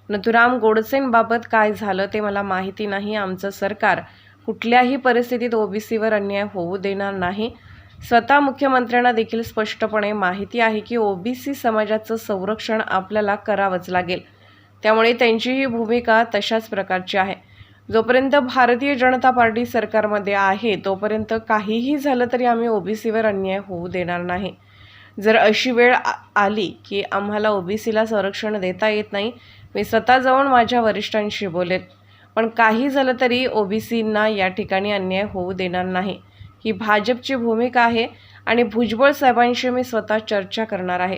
नथुराम गोडसेंबाबत काय झालं ते मला माहिती नाही. आमचं सरकार कुठल्याही परिस्थितीत ओबीसीवर अन्याय होऊ देणार नाही. स्वतः मुख्यमंत्र्यांना देखील स्पष्टपणे माहिती आहे की ओबीसी समाजाचं संरक्षण आपल्याला करावंच लागेल. त्यामुळे त्यांची ही भूमिका तशाच प्रकारची आहे. जोपर्यंत भारतीय जनता पार्टी सरकारमध्ये आहे तोपर्यंत काहीही झालं तरी आम्ही ओबीसीवर अन्याय होऊ देणार नाही. जर अशी वेळ आली की आम्हाला ओबीसीला संरक्षण देता येत नाही, मी स्वतः जाऊन माझ्या वरिष्ठांशी बोलेन. पण काही झालं तरी ओबीसींना या ठिकाणी अन्याय होऊ देणार नाही. ही भाजपची भूमिका आहे आणि भुजबळ साहेबांशी मी स्वतः चर्चा करणार आहे.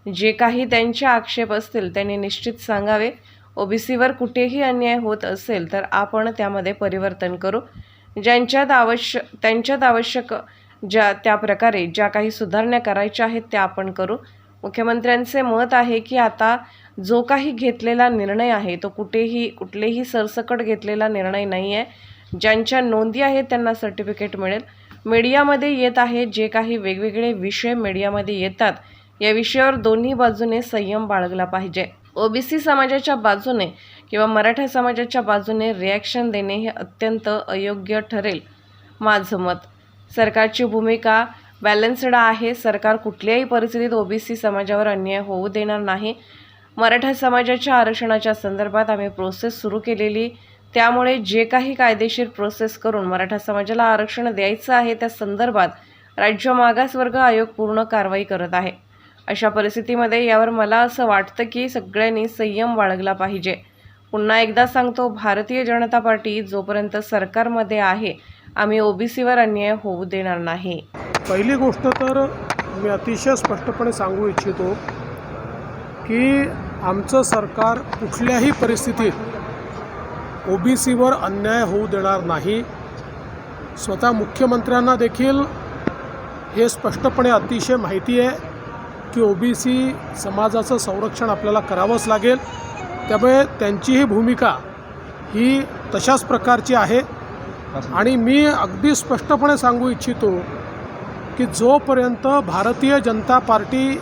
जे काही त्यांचे आक्षेप असतील त्यांनी निश्चित सांगावे. ओबीसीवर कुठेही अन्याय होत असेल तर आपण त्यामध्ये परिवर्तन करू. त्यांच्यात आवश्यक त्या प्रकारे ज्या काही सुधारणा करायच्या आहेत त्या आपण करू. मुख्यमंत्र्यांचे मत आहे की आता जो काही घेतलेला निर्णय आहे तो कुठलेही सरसकट घेतलेला निर्णय नाही आहे. ज्यांच्या नोंदी आहेत त्यांना सर्टिफिकेट मिळेल. मीडियामध्ये येत आहे, जे काही वेगवेगळे विषय मीडियामध्ये येतात या विषयावर दोन्ही बाजूने संयम बाळगला पाहिजे. ओबीसी समाजाच्या बाजूने किंवा मराठा समाजाच्या बाजूने रिॲक्शन देणे हे अत्यंत अयोग्य ठरेल. माझं मत, सरकारची भूमिका बॅलन्स्ड आहे. सरकार कुठल्याही परिस्थितीत ओबीसी समाजावर अन्याय होऊ देणार नाही. मराठा समाजाच्या आरक्षणाच्या संदर्भात आम्ही प्रोसेस सुरू केलेली, त्यामुळे जे काही कायदेशीर प्रोसेस करून मराठा समाजाला आरक्षण द्यायचं आहे त्या संदर्भात राज्य मागासवर्ग आयोग पूर्ण कारवाई करत आहे. अशा परिस्थितीमध्ये यावर मला असं वाटतं की सगळ्यांनी संयम बाळगला पाहिजे. पुन्हा एकदा सांगतो, भारतीय जनता पार्टी जोपर्यंत सरकारमध्ये आहे आम्ही ओबीसीवर अन्याय होऊ देणार नाही. पहिली गोष्ट तर मी अतिशय स्पष्टपणे सांगू इच्छितो की आमचं सरकार कुठल्याही परिस्थितीत ओबीसीवर अन्याय होऊ देणार नाही. स्वतः मुख्यमंत्र्यांना देखील हे स्पष्टपणे अतिशय माहिती आहे की ओबीसी समाजाचं संरक्षण आपल्याला करावंच लागेल. त्यामुळे त्यांची ही भूमिका ही तशाच प्रकारची आहे. आणि मी अगदी स्पष्टपणे सांगू इच्छितो की जोपर्यंत भारतीय जनता पार्टी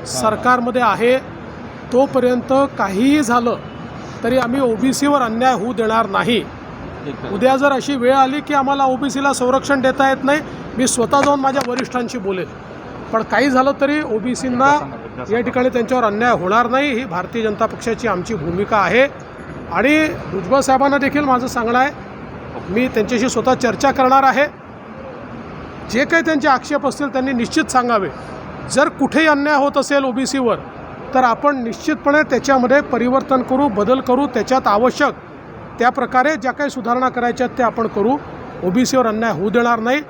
सरकारमध्ये आहे तोपर्यंत काहीही झालं तरी आम्ही ओबीसीवर अन्याय होऊ देणार नाही. उद्या जर अशी वेळ आली की आम्हाला ओबीसीला संरक्षण देता येत नाही, मी स्वतः जाऊन माझ्या वरिष्ठांशी बोलेन. पण काही झालं तरी ओबीसींना या ठिकाणी त्यांच्यावर अन्याय होणार नाही, ही भारतीय जनता पक्षाची आमची भूमिका आहे. आणि भुजबळ साहेबांना देखील माझं सांगणं आहे, मी त्यांच्याशी स्वतः चर्चा करणार आहे. जे काही त्यांचे आक्षेप असतील त्यांनी निश्चित सांगावे. जर कुठेही अन्याय होत असेल ओबीसीवर तर आपण निश्चितपणे त्याच्यामध्ये परिवर्तन करू, बदल करू. त्याच्यात आवश्यक त्या प्रकारे ज्या काही सुधारणा करायच्या आहेत त्या आपण करू. ओबीसीवर अन्याय होऊ देणार नाही.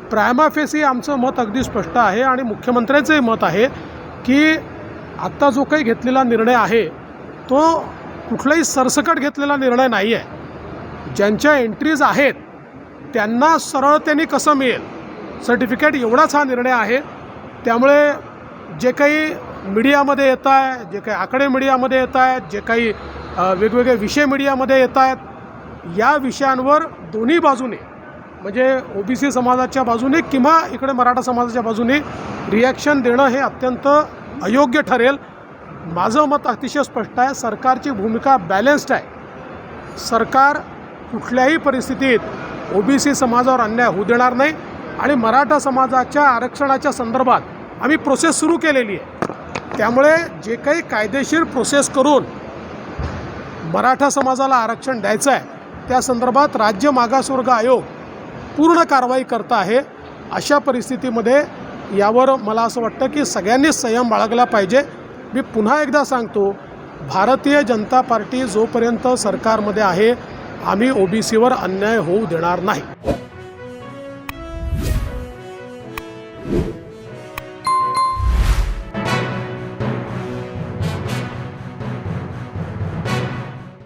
प्रायमा फेसी आमचं मत अगदी स्पष्ट आहे आणि मुख्यमंत्र्यांचंही मत आहे की आत्ता जो काही घेतलेला निर्णय आहे तो कुठलाही सरसकट घेतलेला निर्णय नाही आहे. ज्यांच्या एंट्रीज आहेत त्यांना सरळ त्यांनी कसं मिळेल सर्टिफिकेट, एवढाच हा निर्णय आहे. त्यामुळे जे काही मीडियामध्ये येत आहे, जे काही आकडे मीडियामध्ये येत आहेत, जे काही वेगवेगळे विषय मीडियामध्ये येत आहेत, या विषयांवर दोन्ही बाजूने म्हणजे ओबीसी समाजाच्या बाजूने किंवा इकडे मराठा समाजाच्या बाजूने रिॲक्शन देणं हे अत्यंत अयोग्य ठरेल. माझं मत अतिशय स्पष्ट आहे. सरकारची भूमिका बॅलन्स्ड आहे. सरकार कुठल्याही परिस्थितीत ओबीसी समाजावर अन्याय होऊ देणार नाही. आणि मराठा समाजाच्या आरक्षणाच्या संदर्भात आम्ही प्रोसेस सुरू केलेली आहे. त्यामुळे जे काही कायदेशीर प्रोसेस करून मराठा समाजाला आरक्षण द्यायचं आहे त्या संदर्भात राज्य मागासवर्ग आयोग पूर्ण कारवाई करत आहे. अशा परिस्थितीमध्ये यावर मला असं वाटतं की सगळ्यांनीच संयम बाळगला पाहिजे. मी पुन्हा एकदा सांगतो, भारतीय जनता पार्टी जोपर्यंत सरकारमध्ये आहे आम्ही ओबीसीवर अन्याय होऊ देणार नाही.